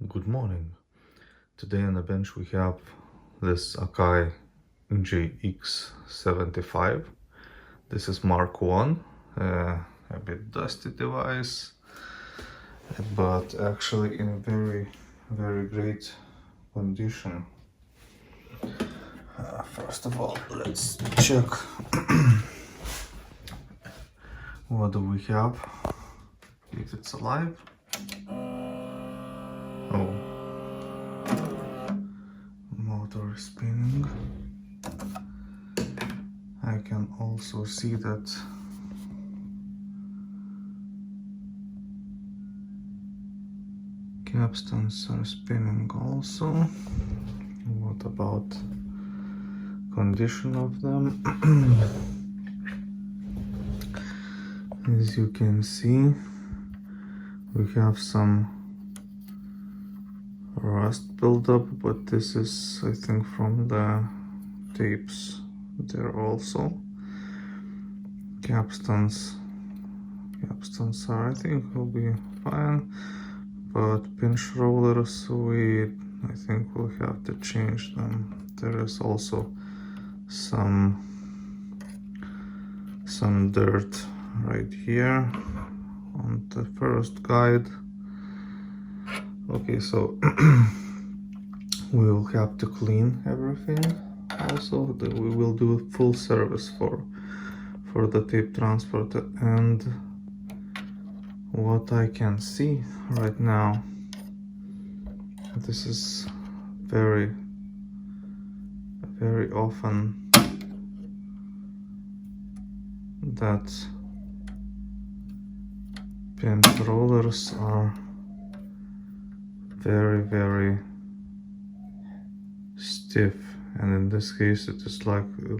Good morning. Today on the bench we have this Akai GX75. This is Mark 1, a bit dusty device, but actually in very great condition. First of all, let's check what do we have, if it's alive. Oh, motor is spinning. I can also see that capstans are spinning also. What about condition of them? As you can see, we have some rust buildup, but this is, I think, from the tapes there also. Capstans are, I think, will be fine, but pinch rollers, I think we'll have to change them. There is also some dirt right here on the first guide. Okay, so we will have to clean everything. Also, we will do a full service for the tape transport, and what I can see right now, this is very often that pinch rollers are very stiff, and in this case it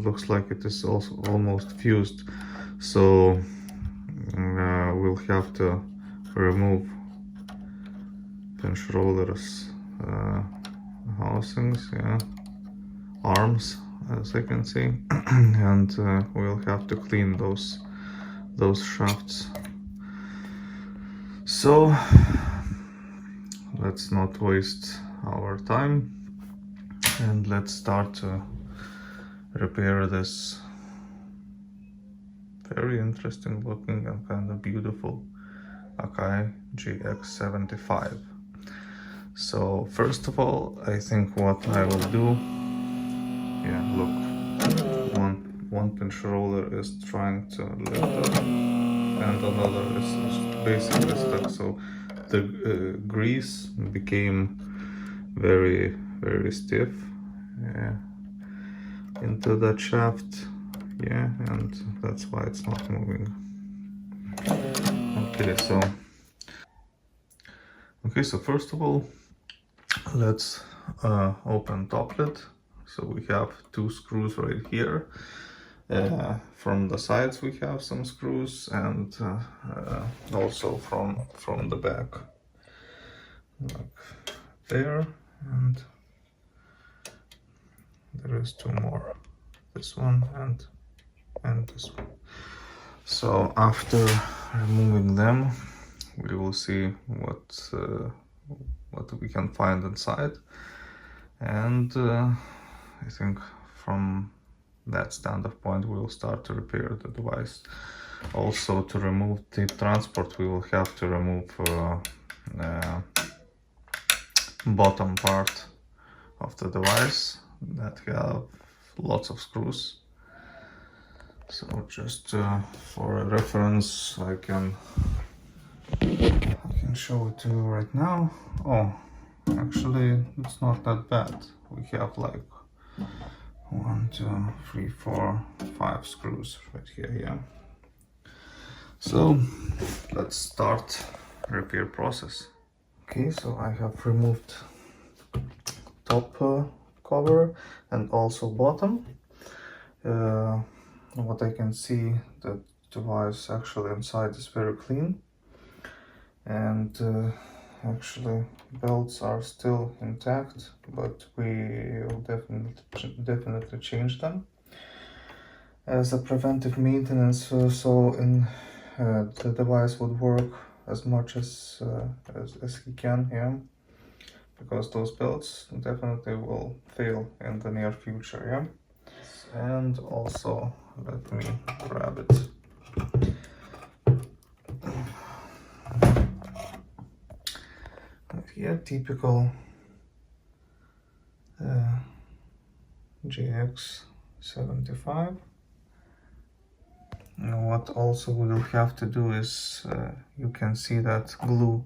looks like it is also almost fused, so we'll have to remove pinch rollers housings, arms, as I can see, and we'll have to clean those shafts. So let's not waste our time and let's start to repair this very interesting looking and kind of beautiful Akai GX75. So first of all, I think what I will do, look, one pinch roller is trying to lift up and another is basically stuck, so the grease became very stiff into that shaft, and that's why it's not moving. Okay, so first of all, let's open top lid. So we have two screws right here. From the sides we have some screws, and also from the back, like there, and there is two more, this one and this one. So after removing them, we will see what we can find inside, and I think from that standpoint we will start to repair the device. Also, to remove tape transport, we will have to remove bottom part of the device that have lots of screws. So just for a reference, I can show it to you right now. Oh, actually it's not that bad. We have like 1, 2, 3, 4, 5 screws right here, So let's start repair process. Okay, so I have removed top cover and also bottom. What I can see, the device actually inside is very clean, and actually belts are still intact, but we will definitely change them as a preventive maintenance, so the device would work as much as he can here. because those belts definitely will fail in the near future, yeah? And also, let me grab it. And here, typical GX75. What also we will have to do is, you can see that glue.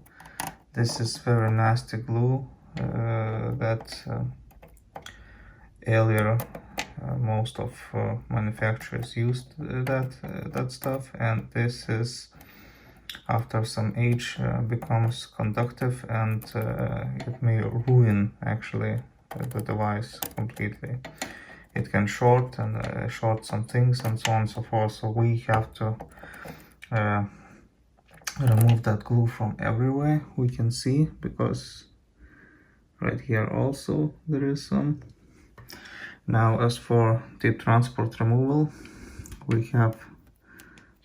This is very nasty glue that earlier most of manufacturers used that stuff, and this is after some age becomes conductive, and it may ruin actually the device completely. It can short and short some things and so on and so forth. So we have to remove that glue from everywhere we can see, because right here also there is some. Now, as for tape transport removal, we have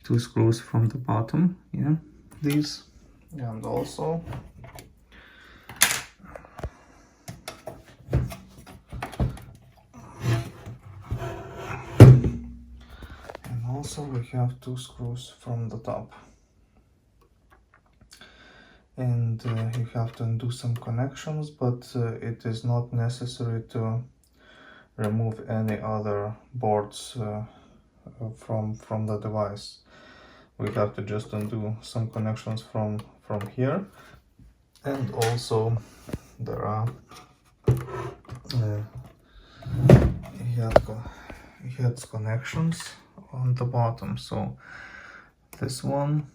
2 screws from the bottom, yeah, these, and also we have 2 screws from the top. And you have to undo some connections, but it is not necessary to remove any other boards from the device. We have to just undo some connections from here, and also there are heads connections on the bottom. So this one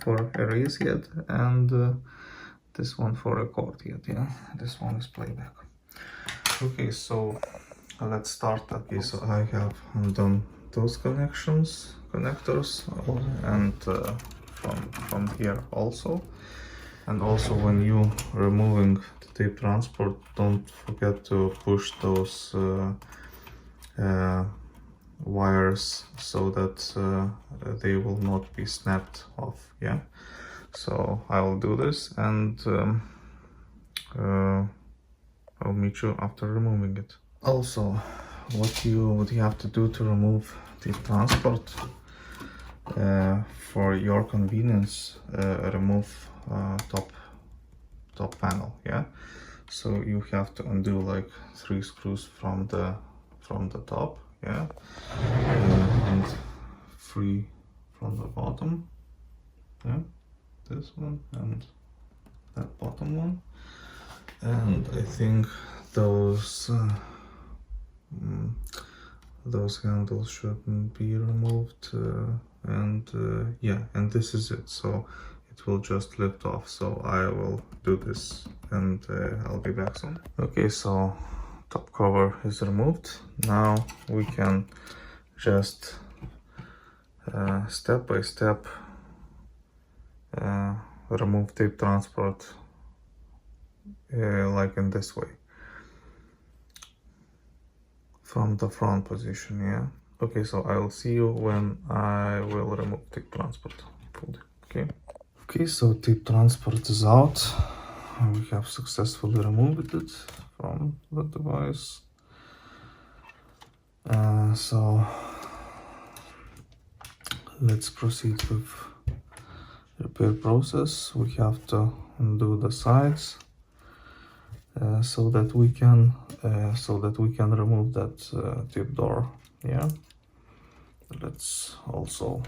for erase head, and this one for record head, yeah. This one is playback. Okay, so let's start. Okay, so I have undone those connectors, and from here also. And also, when you removing the tape transport, don't forget to push those wires so that they will not be snapped off, yeah. So I will do this, and I'll meet you after removing it. Also, what you would have to do to remove the transport, for your convenience, remove top panel, yeah. So you have to undo like 3 screws from the top, yeah, and 3 from the bottom, yeah, this one and that bottom one. And I think those handles shouldn't be removed, and yeah, and this is it. So it will just lift off. So I will do this, and I'll be back soon. Okay, so top cover is removed. Now we can just step by step remove tape transport, like in this way, from the front position, yeah. Okay, so I will see you when I will remove tape transport fully. Okay, so tape transport is out. We have successfully removed it from the device. So let's proceed with repair process. We have to undo the sides so that we can remove that tip door, yeah. Let's also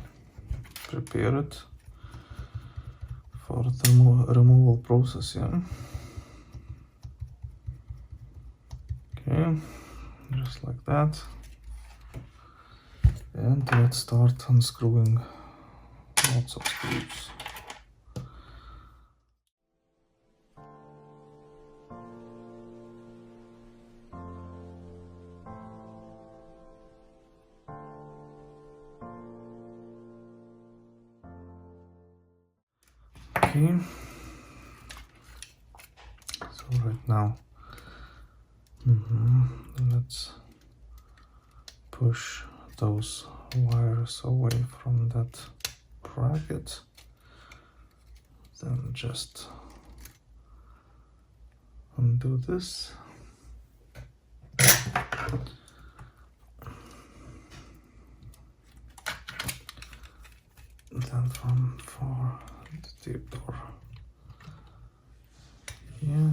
prepare it for the removal process, yeah. Okay, just like that. And let's start unscrewing lots of screws. Okay, so right now, let's push those wires away from that bracket, then just undo this. That one for the tape door. Yeah,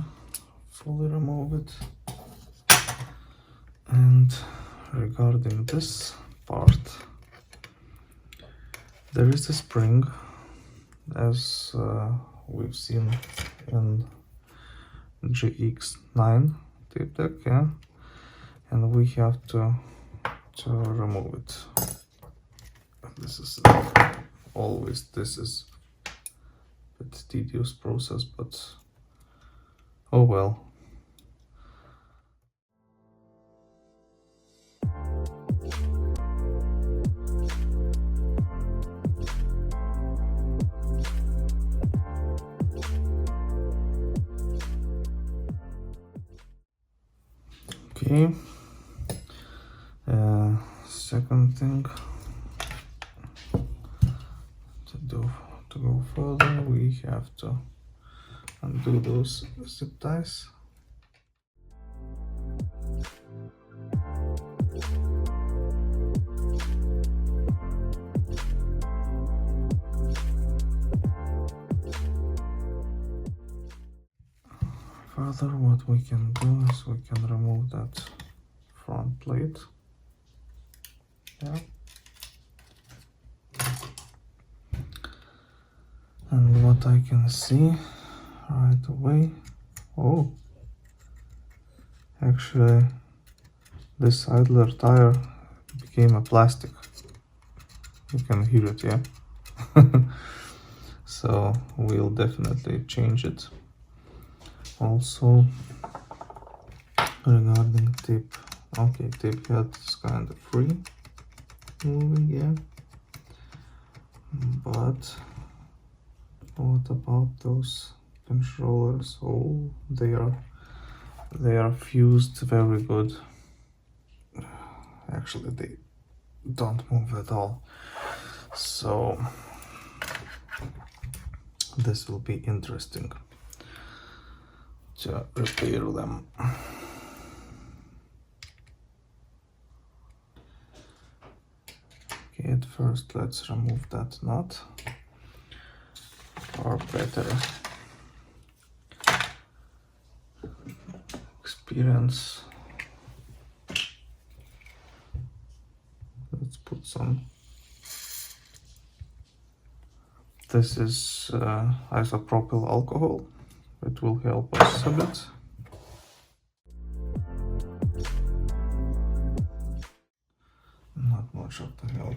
fully remove it. And regarding this part, there is a spring, as we've seen in GX9 tape deck, yeah, and we have to remove it. This is always, this is a bit tedious process, but oh well. Okay, second thing to go further, we have to undo those zip ties. Further, what we can do is we can remove that front plate. Yeah. And what I can see right away, oh, actually this idler tire became a plastic. You can hear it, yeah? So we'll definitely change it. Also, regarding tape, okay, tape head is kind of free moving, yeah. But what about those pinch rollers? Oh, they are fused very good. Actually, they don't move at all. So this will be interesting to repair them. Okay, at first let's remove that nut, or better experience. Let's put some. This is isopropyl alcohol. It will help us a bit. Not much of the help.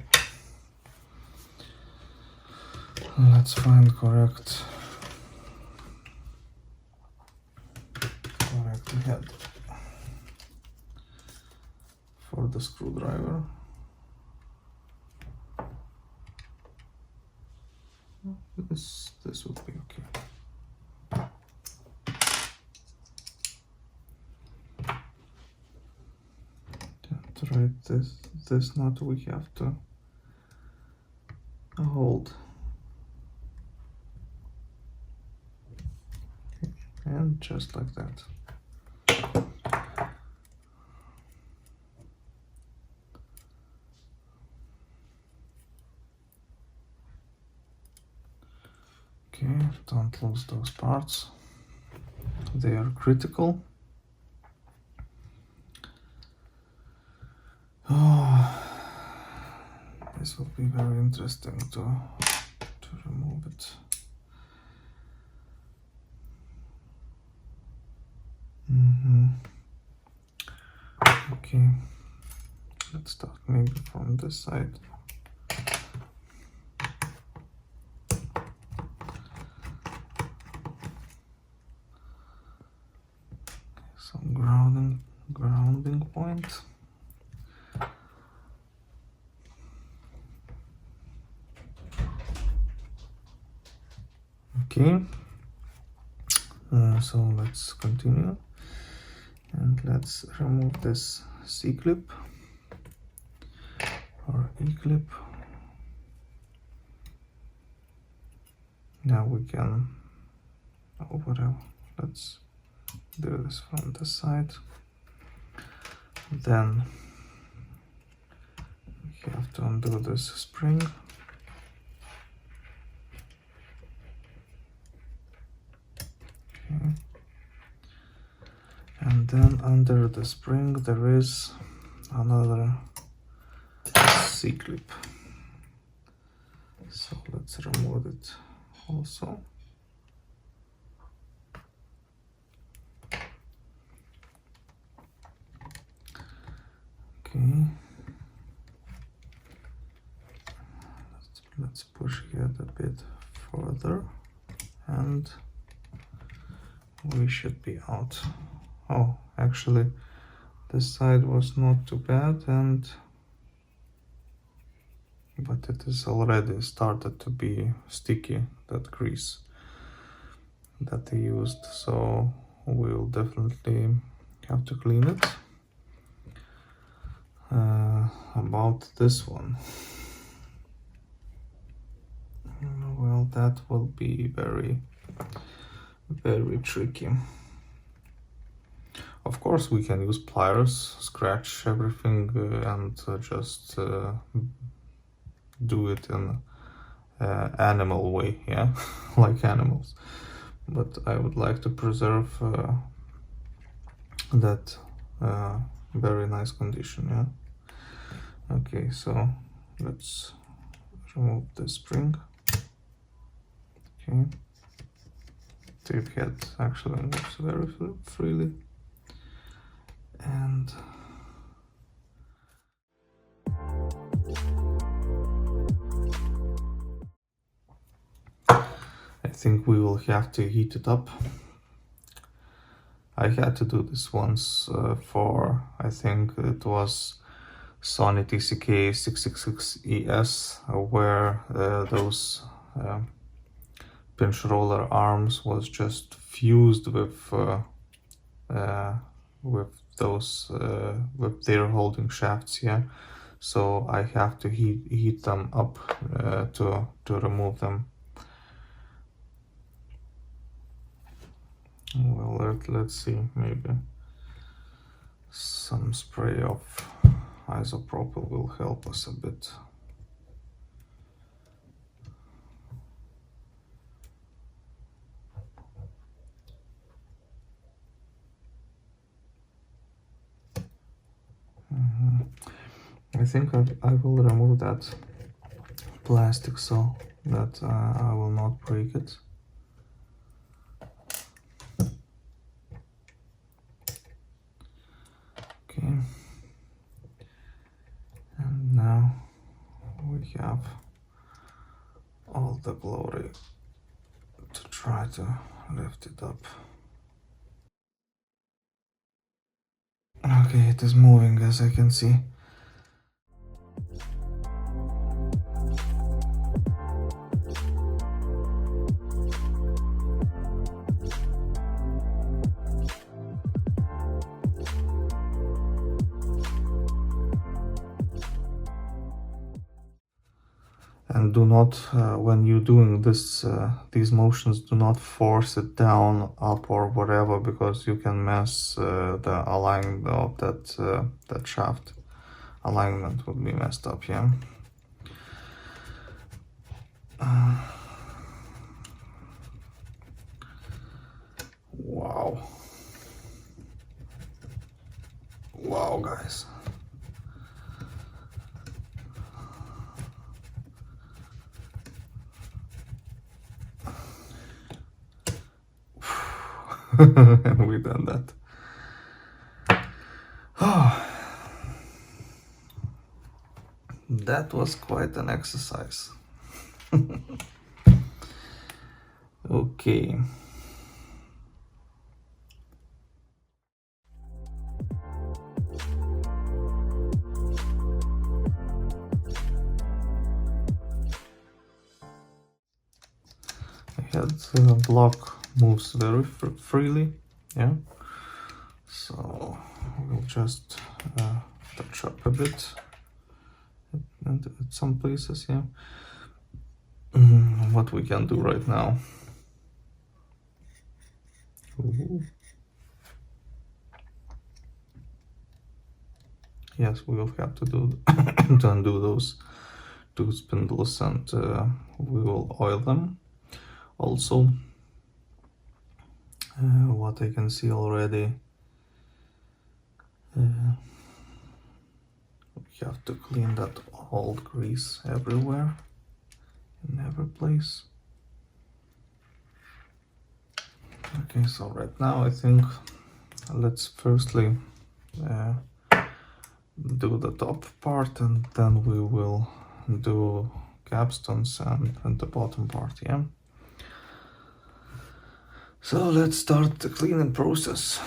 Let's find correct head for the screwdriver. This would be okay. To write this nut we have to hold. Okay. And just like that. Okay, don't lose those parts. They are critical. Oh, this will be very interesting to remove it. Okay, let's start maybe from this side. Some grounding point. Okay, so let's continue and let's remove this C-clip or E-clip. Now we can, oh whatever, let's do this from the side. Then we have to undo this spring. Okay. And then under the spring there is another C-clip. So let's remove it also. Okay. Let's push it a bit further and we should be out. Oh, actually this side was not too bad, but it is already started to be sticky, that grease that they used, so we'll definitely have to clean it. About this one, well, that will be very, very tricky. Of course we can use pliers, scratch everything and just do it in animal way, yeah, like animals. But I would like to preserve that very nice condition, yeah. Okay, so let's remove the spring. Okay, tape head actually moves very freely, and I think we will have to heat it up. I had to do this once for, I think it was Sony TCK 666ES, where those pinch roller arms was just fused with those with their holding shafts, yeah. So I have to heat them up to remove them. Well, let's see, maybe some spray of isopropyl will help us a bit. I think I will remove that plastic so that I will not break it. Okay, and now we have all the glory to try to lift it up. Okay, it is moving, as I can see. And do not, when you're doing this, these motions, do not force it down, up, or whatever, because you can mess the alignment of that shaft. Alignment would be messed up, yeah. Wow. Wow, guys. And we done that. That was quite an exercise. Okay. The block moves very freely, yeah, so we'll just touch up a bit at some places, yeah. What we can do right now. Ooh. yes, we will have to do to undo those two spindles, and we will oil them. Also, what I can see already, we have to clean that old grease everywhere, in every place. Okay, so right now I think let's firstly do the top part, and then we will do capstans and the bottom part, yeah? So let's start the cleaning process.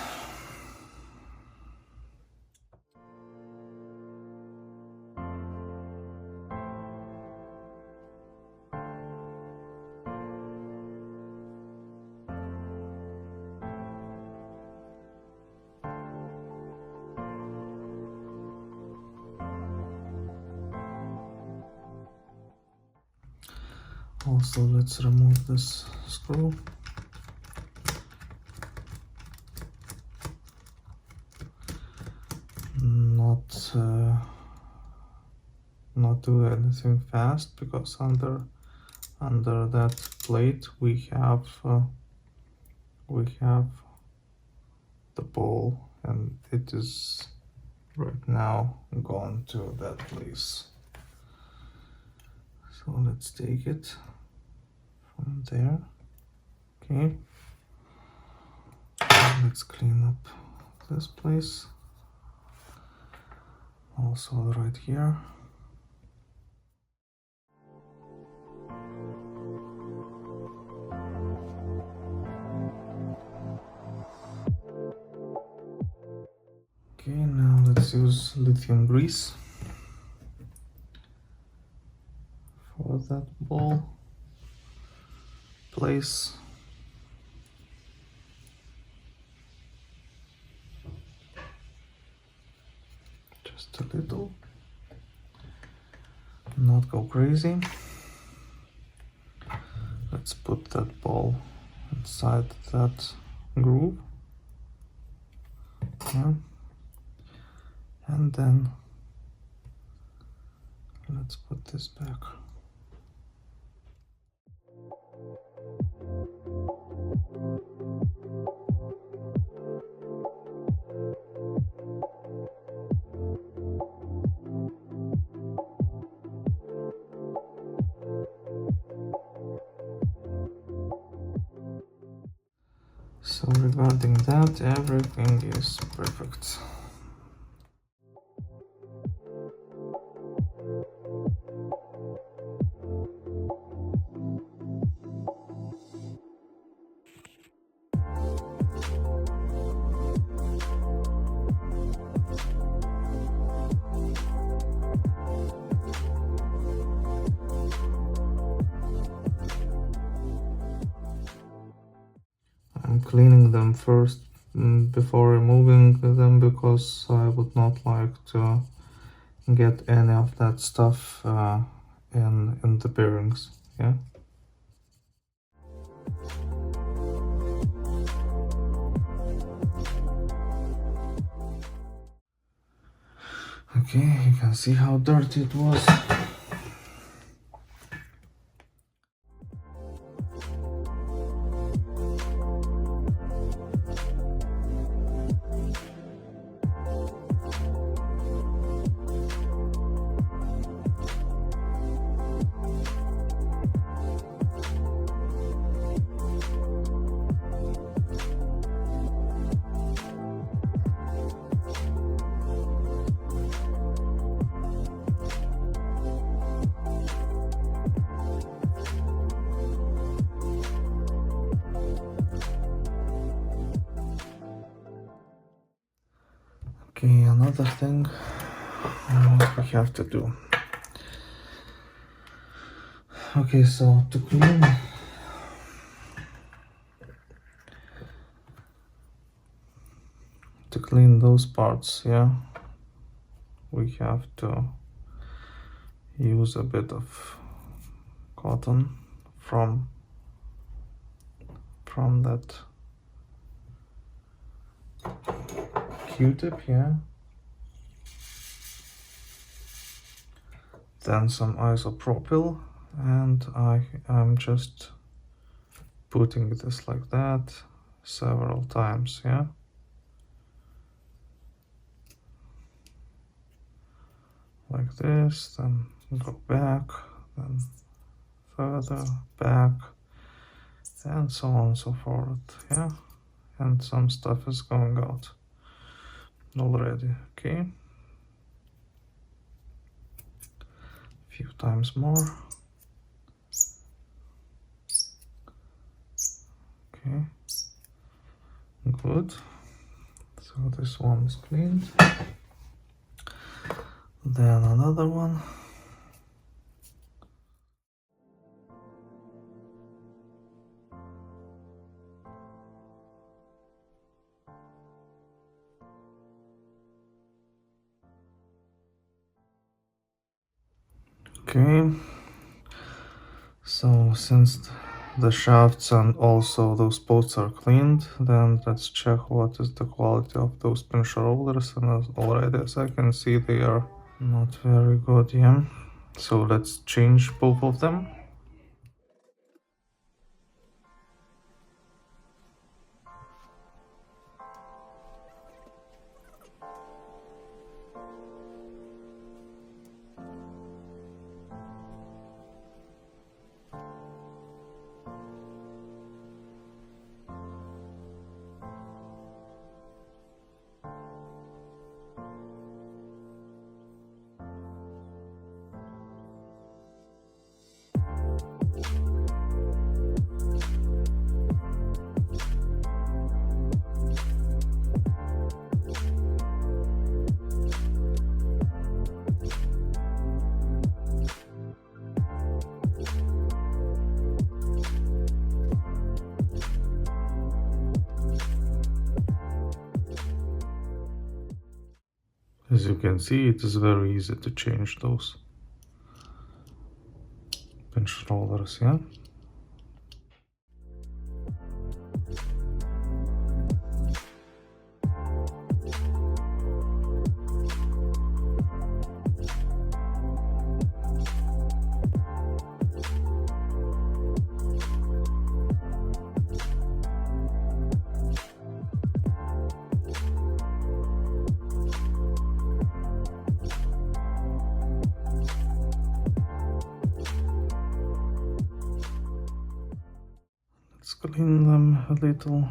Also, let's remove this screw. Not do anything fast, because under that plate we have the ball, and it is right now gone to that place. So let's take it from there. Okay, let's clean up this place, also right here. Okay, now let's use lithium grease for that ball place. Just a little, not go crazy. Let's put that ball inside that groove. Yeah. And then let's put this back. So regarding that, everything is perfect. I'm cleaning them first before removing them, because I would not like to get any of that stuff in the bearings. Yeah. Okay, you can see how dirty it was. Okay, another thing what we have to do. Okay, so to clean those parts, yeah, we have to use a bit of cotton from that Q-tip, yeah. then some isopropyl, and I'm just putting this like that several times, yeah. Like this, then go back, then further back, and so on and so forth, yeah. And some stuff is going out already, okay. A few times more. Okay, good. So this one is cleaned. Then another one. Okay, so since the shafts and also those posts are cleaned, then let's check what is the quality of those pinch rollers. And already, as I can see, they are not very good, yeah. So let's change both of them. As you can see, it is very easy to change those pinch rollers, yeah. Let's clean them a little.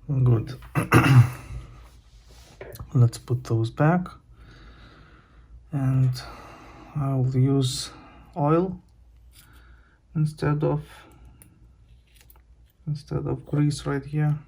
Good. Let's put those back, and I'll use oil instead of grease right here.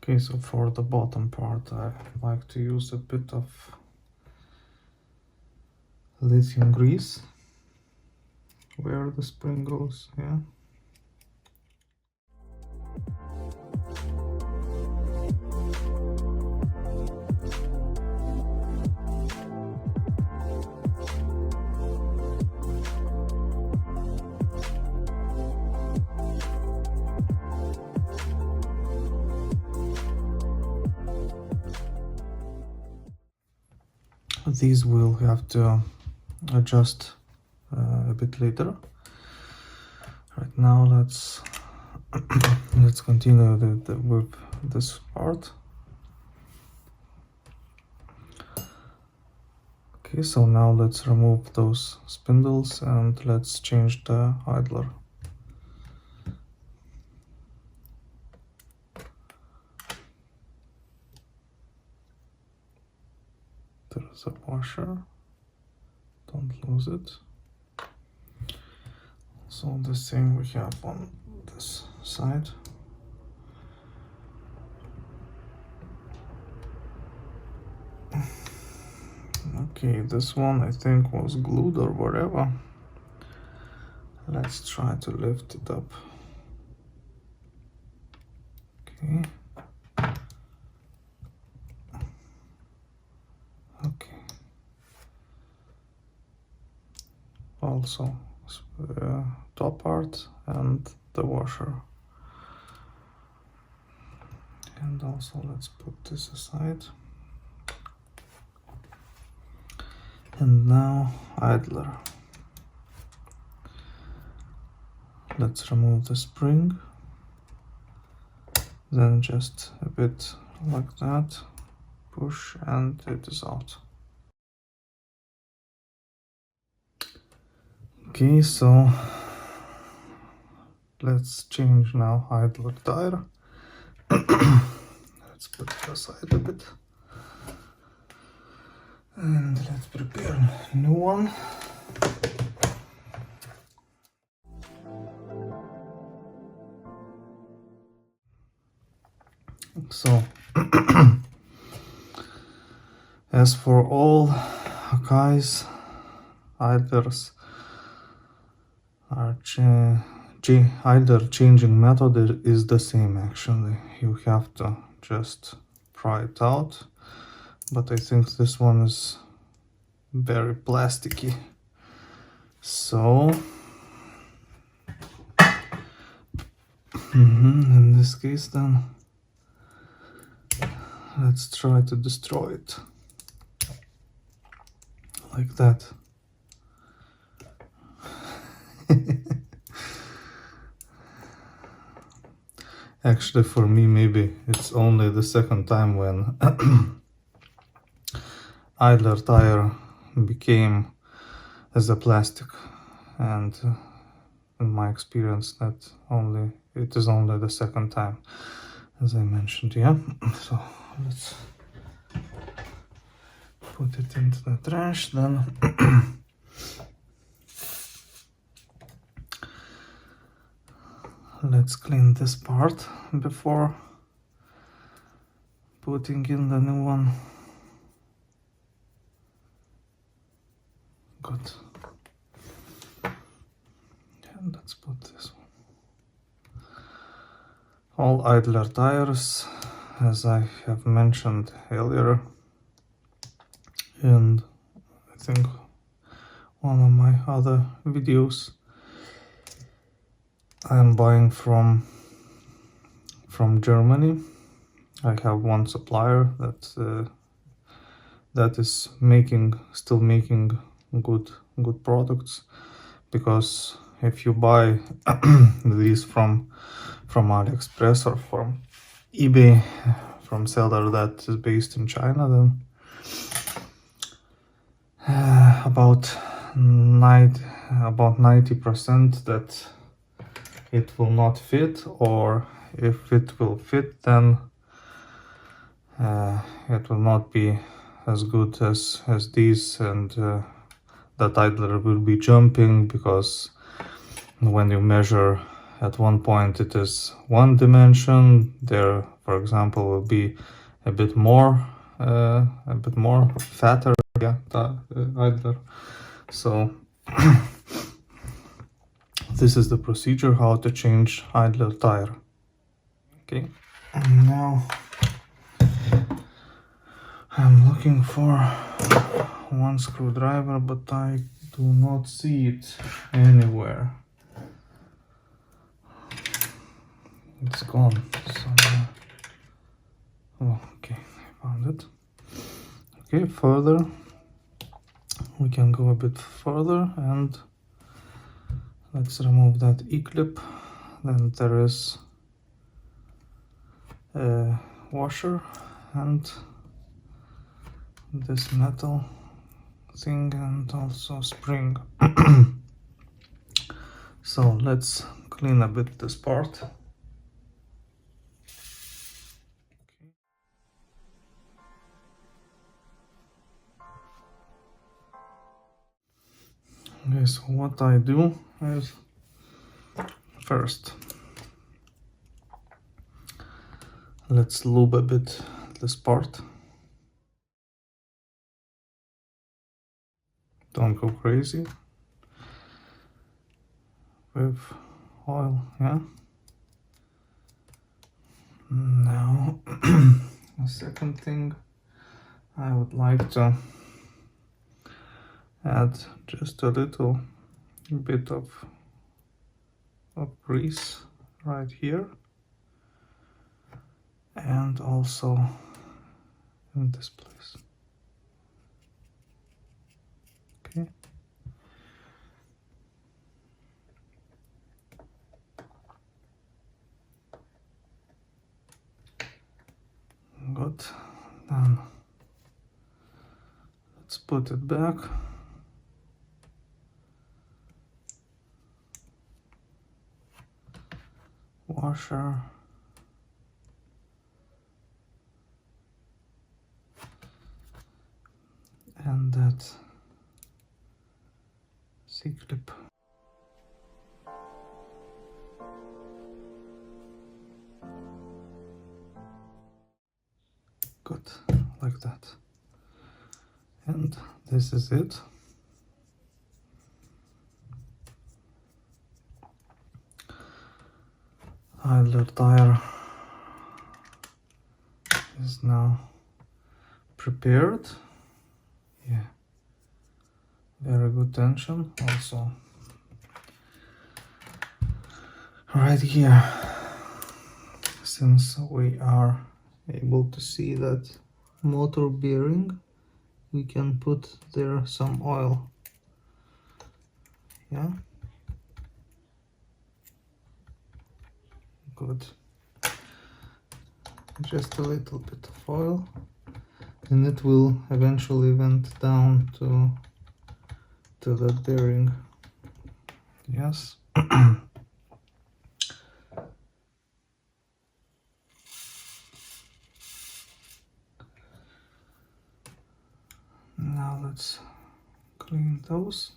Okay, so for the bottom part, I like to use a bit of lithium grease where the spring goes, yeah. These we'll have to adjust a bit later. Right now, let's continue with this part. Okay, so now let's remove those spindles and let's change the idler. There's a washer, don't lose it. So the same we have on this side. Okay, this one I think was glued or whatever. Let's try to lift it up. Okay. Okay. Also, top part and the washer. And also let's put this aside. And now idler. Let's remove the spring. Then just a bit like that. Push and it is out. Okay, so let's change now idler tire. Let's put it aside a bit. And let's prepare a new one. So, as for all Akai's idlers, idler changing method is the same actually. You have to just pry it out. But I think this one is very plasticky. So, in this case then, let's try to destroy it. Like that. Actually, for me, maybe it's only the second time when idler tire became as a plastic, and in my experience it is only the second time, as I mentioned. Yeah, so let's put it into the trash then. Let's clean this part before putting in the new one. Good. And let's put this one. All idler tires, as I have mentioned earlier, and I think one of my other videos, I am buying from Germany. I have one supplier that is still making good products, because if you buy these from AliExpress or from eBay, from seller that is based in China, then about 90% that it will not fit, or if it will fit, then it will not be as good as these, and that idler will be jumping, because when you measure at one point it is one dimension, there for example will be a bit more fatter, yeah, idler. So this is the procedure how to change idler tire. Okay, and now I'm looking for one screwdriver, but I do not see it anywhere. It's gone somewhere. Oh, okay, I found it. Okay, further, we can go a bit further and let's remove that E-clip. Then there is a washer and this metal thing and also spring. So let's clean a bit this part. Okay, so what I do is first let's lube a bit this part. Don't go crazy with oil, yeah. Now, the second thing, I would like to add just a little bit of grease right here and also in this place. Okay. Good. Then let's put it back. Washer. And that C-clip. Good, like that. And this is it. Idler tire is now prepared. Yeah, very good tension. Also right here, since we are able to see that motor bearing, we can put there some oil. Yeah, good. Just a little bit of oil and it will eventually vent down to that bearing. Yes. Now let's clean those.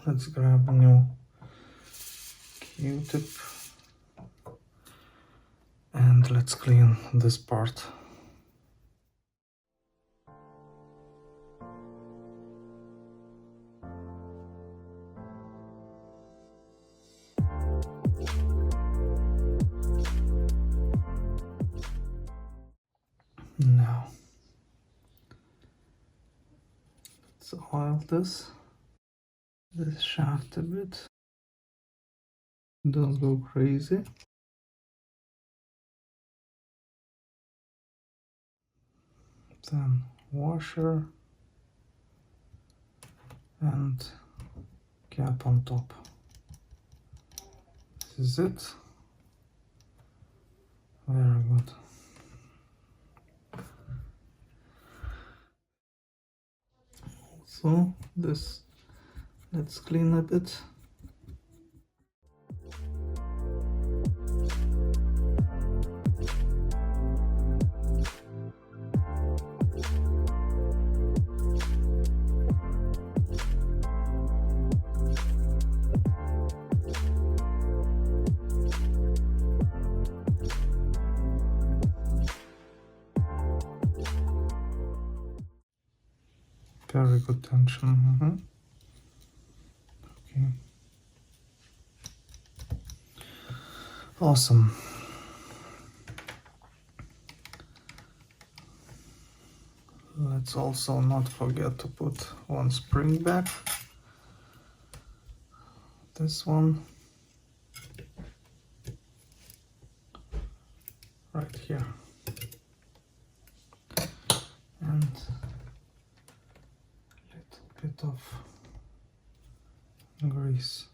Let's grab a new Q-tip and let's clean this part. Now let's oil this shaft a bit. Don't go crazy. Then washer and cap on top. This is it. Very good. So this, let's clean a bit. Very good tension. Okay. Awesome. Let's also not forget to put one spring back. This one. here. And a little bit of grease.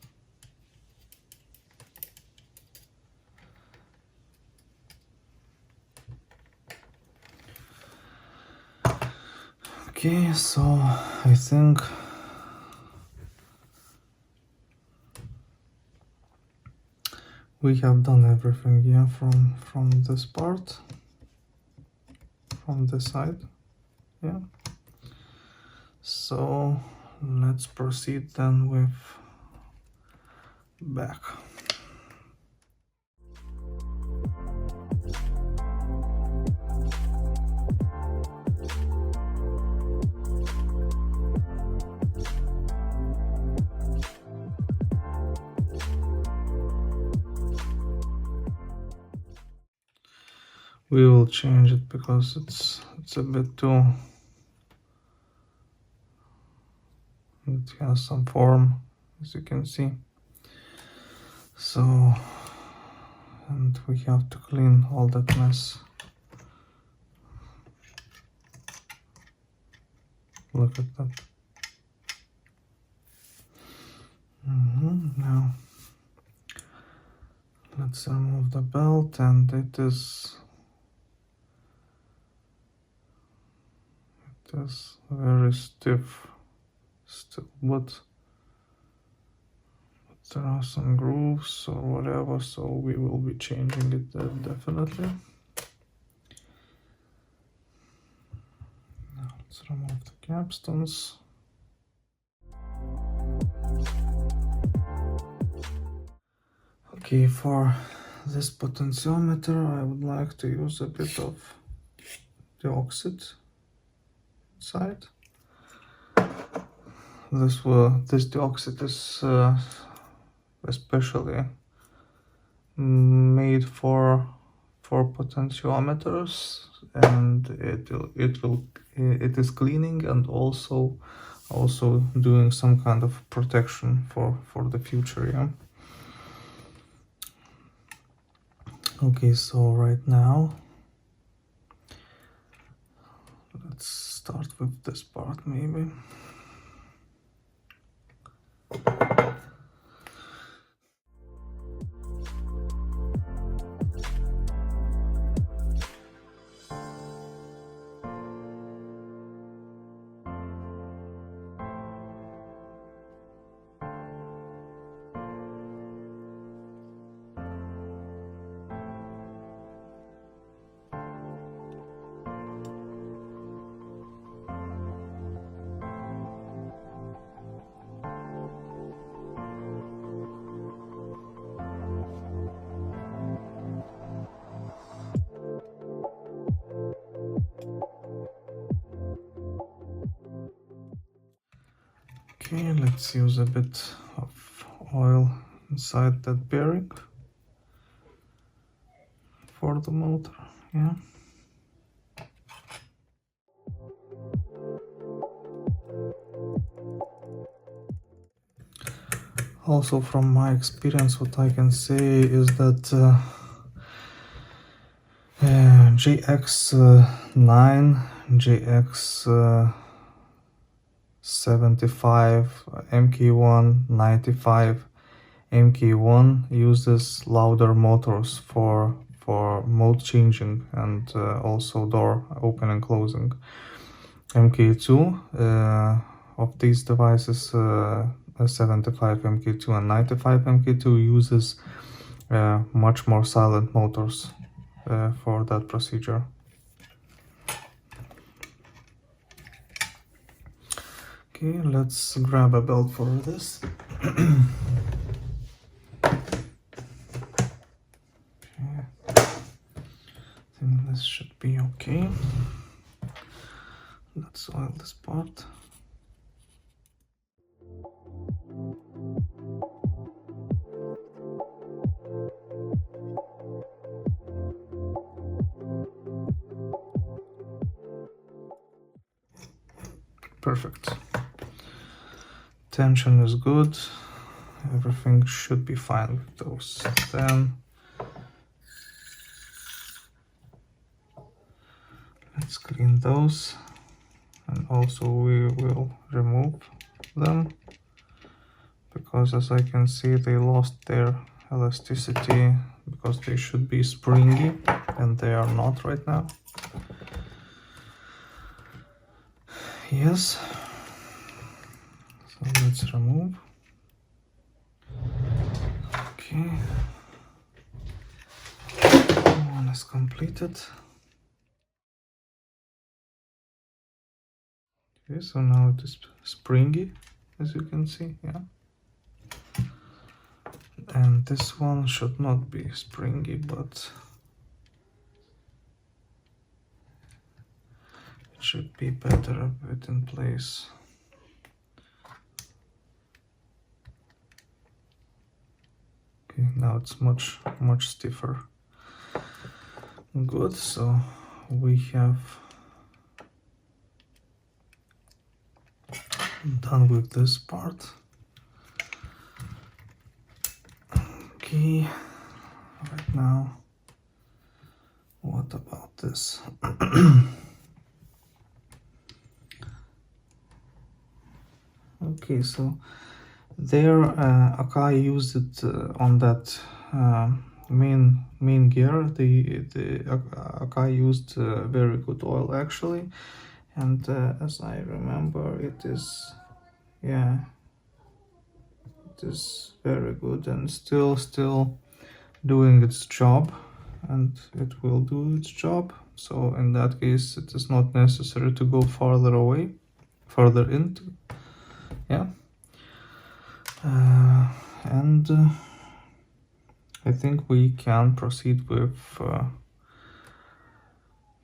Okay, so I think we have done everything here from this part, from this side. Yeah. So let's proceed then with back. We will change it because it's a bit too, it has some form, as you can see. So, and we have to clean all that mess. Look at that. Now let's remove the belt, and it is very stiff still, but there are some grooves or whatever, so we will be changing it definitely. Now let's remove the capstans. Okay, for this potentiometer I would like to use a bit of the oxide side. This dioxide is especially made for potentiometers, and it is cleaning and also doing some kind of protection for the future. Yeah. Okay, so right now let's start with this part maybe. Okay, let's use a bit of oil inside that bearing for the motor. Yeah. Also, from my experience, what I can say is that GX9, GX75, MK1, 95, MK1 uses louder motors for mode changing and also door open and closing. MK2 of these devices, 75 MK2 and 95 MK2 uses much more silent motors for that procedure. Okay, let's grab a belt for this. Okay. I think this should be okay. Let's oil this part. Perfect. Tension is good. Everything should be fine with those. Then Let's clean those, and also we will remove them, because as I can see they lost their elasticity, because they should be springy and they are not right now. Yes, so let's remove. Okay, one is completed. Okay, so now it is springy, as you can see, yeah. And this one should not be springy, but it should be better a bit in place. Okay, now it's much stiffer. Good, so we have done with this part. Okay, right now, what about this? Okay, so there Akai used it on that main gear. The Akai used very good oil actually, and as I remember, it is, yeah, it is very good and still doing its job, and it will do its job. So in that case, it is not necessary to go farther away, further into, yeah. And I think we can proceed with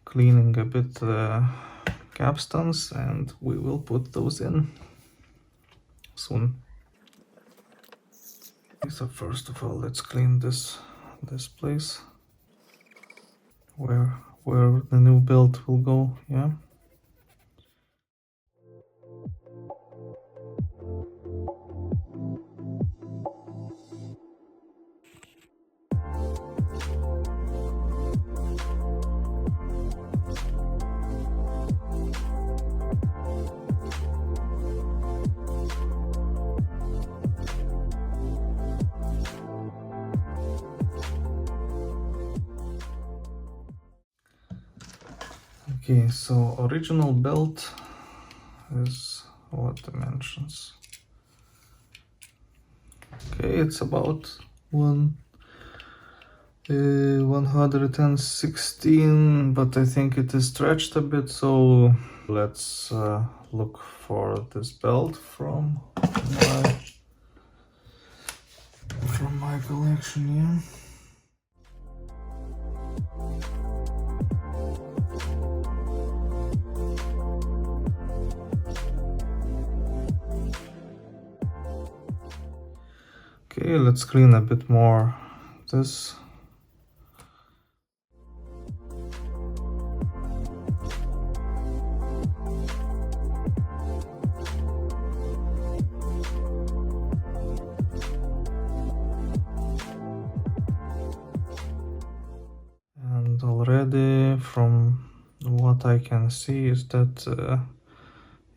cleaning a bit the capstans, and we will put those in soon. So first of all, let's clean this place where the new belt will go, yeah. Okay, so original belt is what dimensions? Okay, it's about 116, but I think it is stretched a bit, so let's look for this belt from my collection here. Okay, let's clean a bit more this. And already from what I can see is that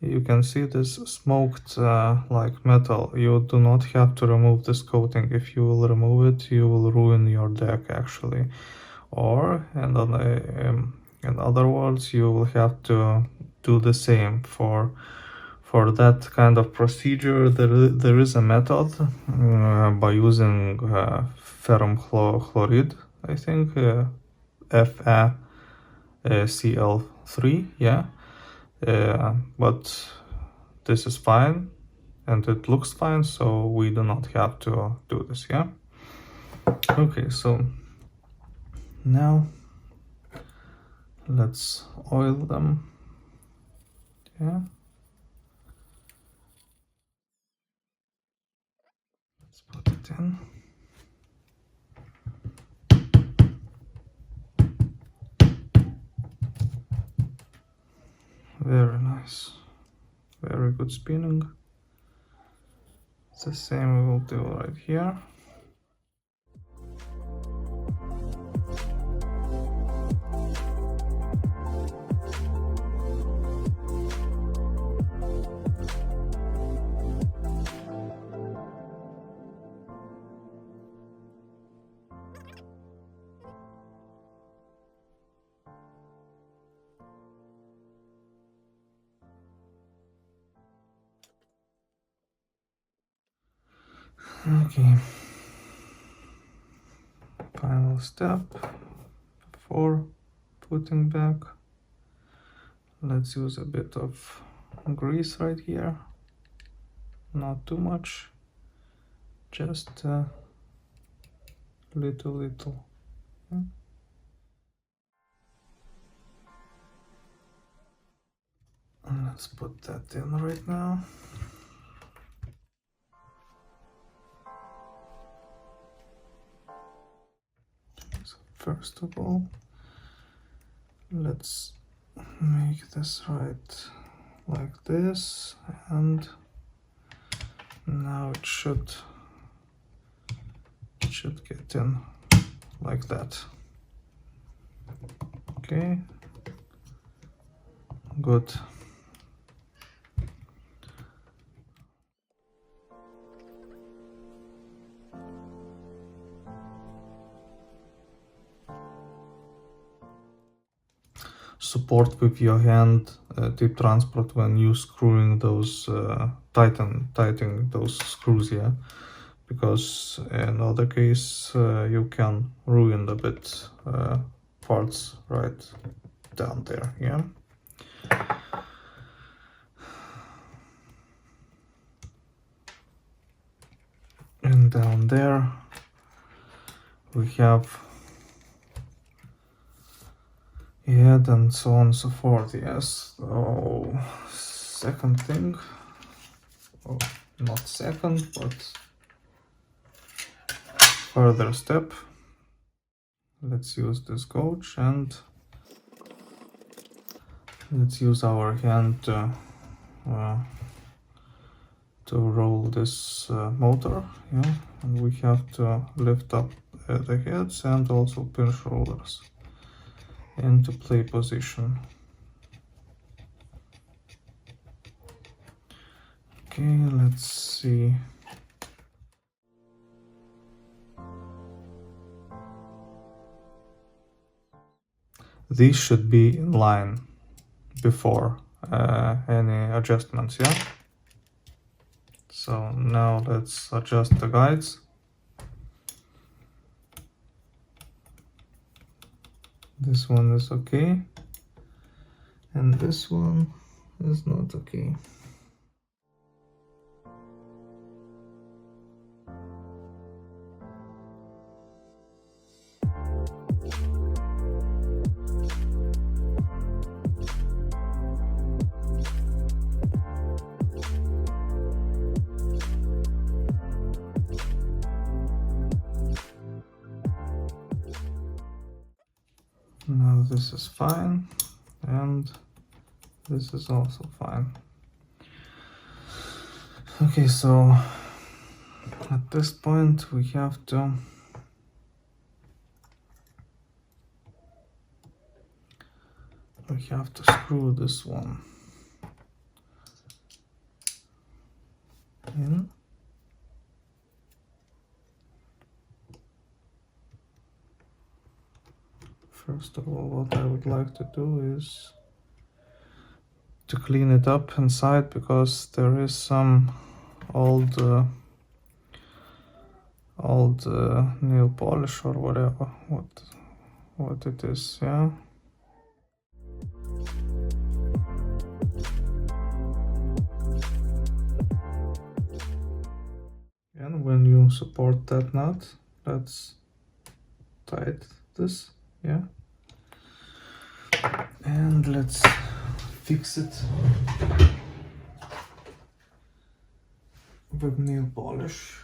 you can see this smoked like metal. You do not have to remove this coating. If you will remove it, you will ruin your deck actually. Or in other words, you will have to do the same. For that kind of procedure, there is a method by using ferrum chloride, I think, FeCl3, yeah. But this is fine and it looks fine, so we do not have to do this, yeah. Okay, so now let's oil them, yeah. Let's put it in. Very nice, very good spinning. It's the same we will do right here. Okay. Final step before putting back. Let's use a bit of grease right here. Not too much. Just little. Yeah. Let's put that in right now. So first of all, let's make this right like this, and now it should get in like that. Okay, good. Support with your hand tape transport when you screwing those tightening those screws, yeah, because in other case you can ruin a bit parts right down there, yeah. And down there we have head and so on and so forth, yes. So second thing, oh, not second, but further step, let's use this gouge and let's use our hand to roll this motor, yeah, and we have to lift up the heads and also pinch rollers into play position. Okay, let's see. These should be in line before any adjustments, yeah? So now let's adjust the guides. This one is okay, and this one is not okay. Now this is fine, and this is also fine. Okay, so at this point we have to screw this one in. First of all, what I would like to do is to clean it up inside, because there is some old nail polish or whatever, what it is, yeah. And when you support that nut, let's tighten this, yeah, and let's fix it with nail polish.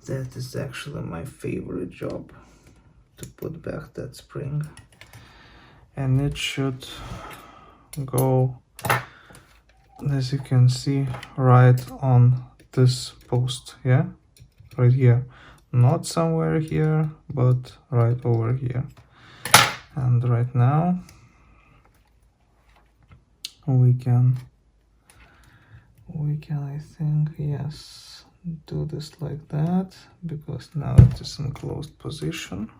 That is actually my favorite job, to put back that spring. And it should go, as you can see, right on this post, yeah? Right here. Not somewhere here, but right over here. And right now we can, I think, yes, do this like that, because now it is in closed position.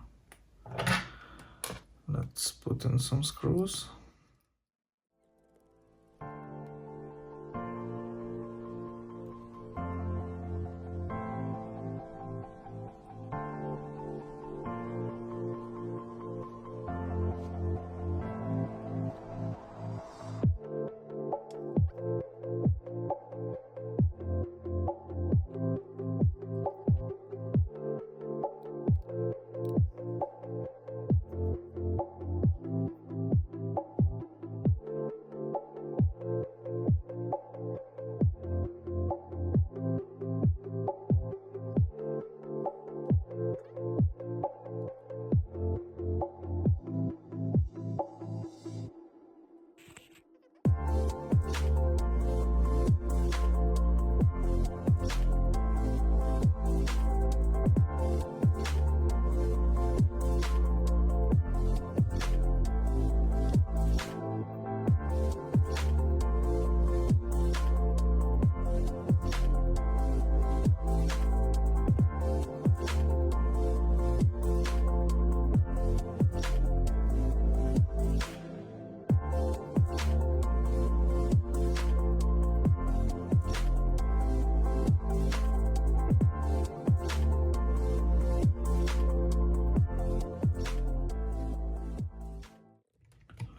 Let's put in some screws.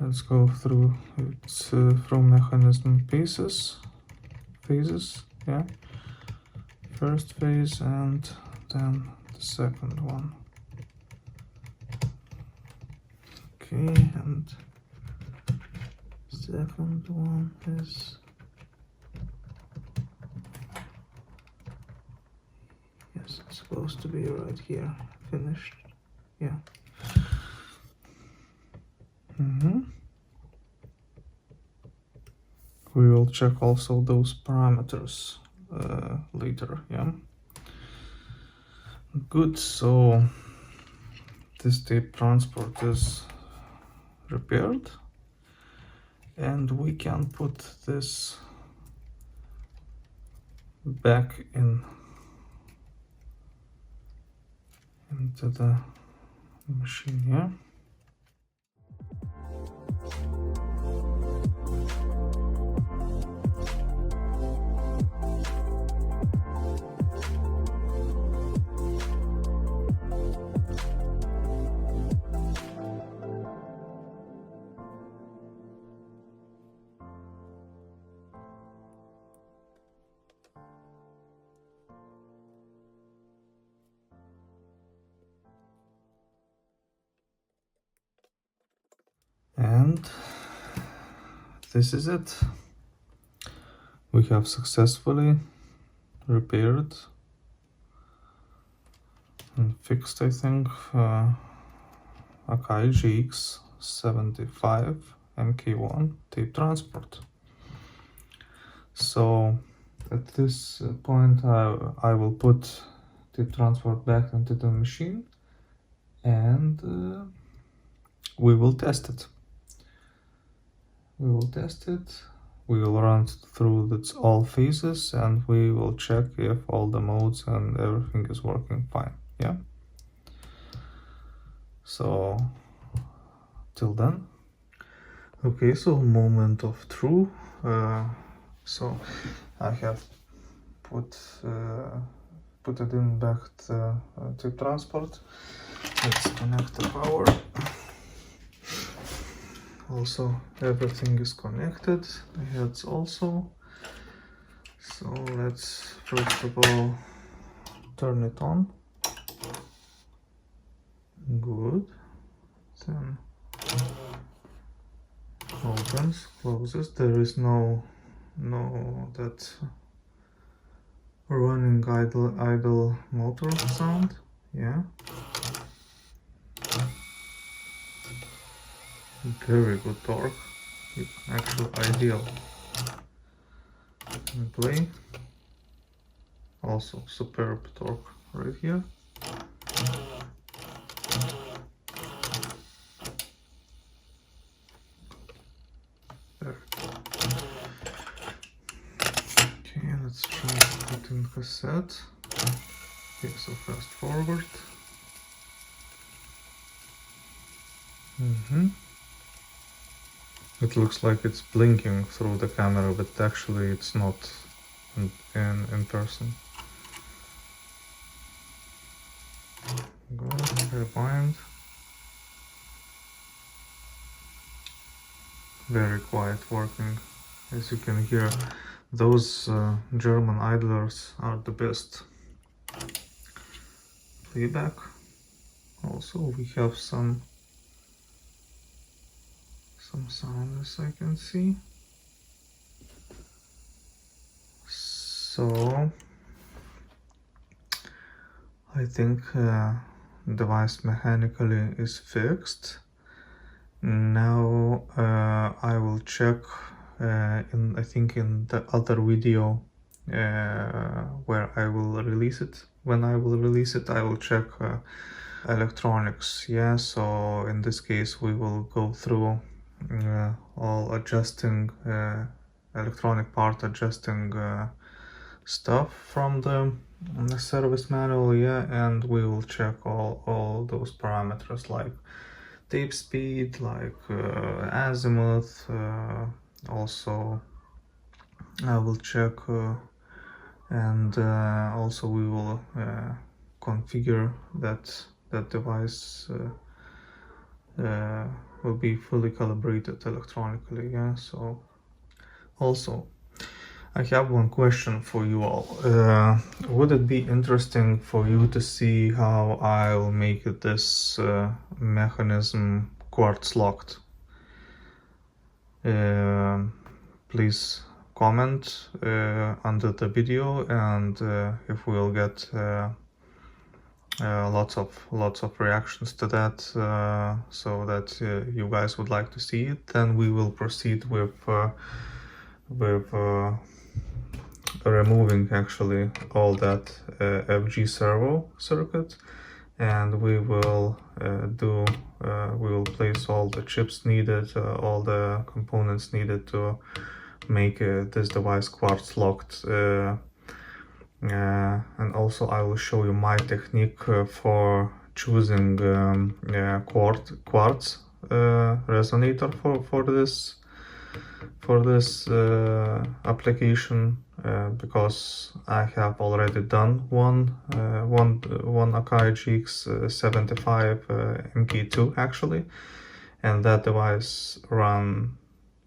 Let's go through its through mechanism phases, yeah. First phase and then the second one. Okay, and second one is, yes, it's supposed to be right here, finished, yeah. We will check also those parameters later, yeah. Good, so this tape transport is repaired, and we can put this back into the machine here. And this is it. We have successfully repaired and fixed, I think, Akai GX75 MK1 tape transport. So at this point I will put tape transport back into the machine, and we will test it. We will run through all phases, and we will check if all the modes and everything is working fine, yeah. So till then. Okay, so moment of truth. So I have put it in back the tape transport. Let's connect the power. Also, everything is connected, the heads also. So let's first of all turn it on. Good. Then opens, closes. There is no that running idle motor sound. Yeah, very good torque, actually ideal. And play, also superb torque right here. There. Okay, let's try to put in cassette. Okay, so fast forward. It looks like it's blinking through the camera, but actually it's not in person. Go, rewind. Very quiet working. As you can hear, those German idlers are the best. Playback. Also, we have some sound, as I can see. So I think device mechanically is fixed. Now I will check I think in the other video where I will release it. When I will release it, I will check electronics. Yeah, so in this case we will go through all adjusting electronic part adjusting stuff from the service manual. Yeah, and we will check all those parameters like tape speed, like azimuth. Also I will check and also we will configure that device will be fully calibrated electronically. Yeah, so also I have one question for you all. Would it be interesting for you to see how I'll make this mechanism quartz locked? Please comment under the video, and if we'll get lots of reactions to that, so that you guys would like to see it, then we will proceed with removing actually all that FG servo circuit, and we will we will place all the chips needed, all the components needed to make this device quartz locked. And also I will show you my technique for choosing quartz resonator for this application, because I have already done one Akai GX75 MK2 actually, and that device ran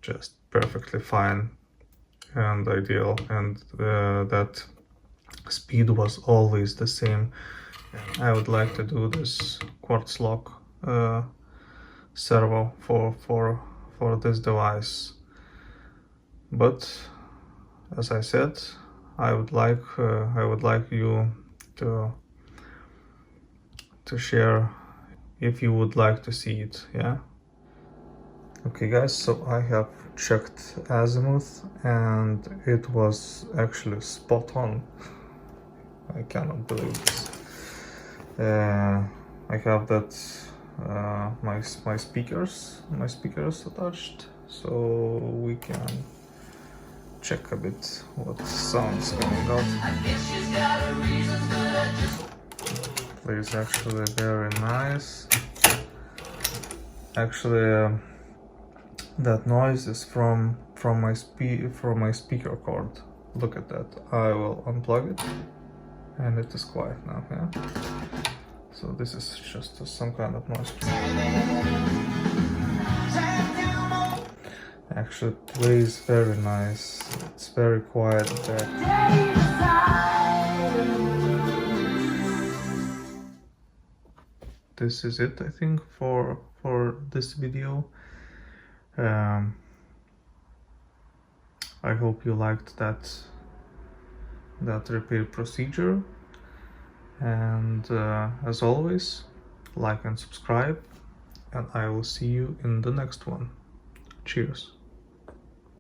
just perfectly fine and ideal, and that speed was always the same. I would like to do this quartz lock servo for this device, but as I said, I would like you to share if you would like to see it. Yeah. Okay guys, so I have checked azimuth and it was actually spot on. I cannot believe this. I have that my speakers attached, so we can check a bit what sounds coming out. Plays actually very nice. Actually, that noise is from my speaker cord. Look at that. I will unplug it, and it is quiet now. Yeah. So this is just some kind of noise. Actually, it plays very nice. It's very quiet there. This is it, I think, for this video. I hope you liked that that repair procedure. And as always, like and subscribe, and I will see you in the next one. Cheers.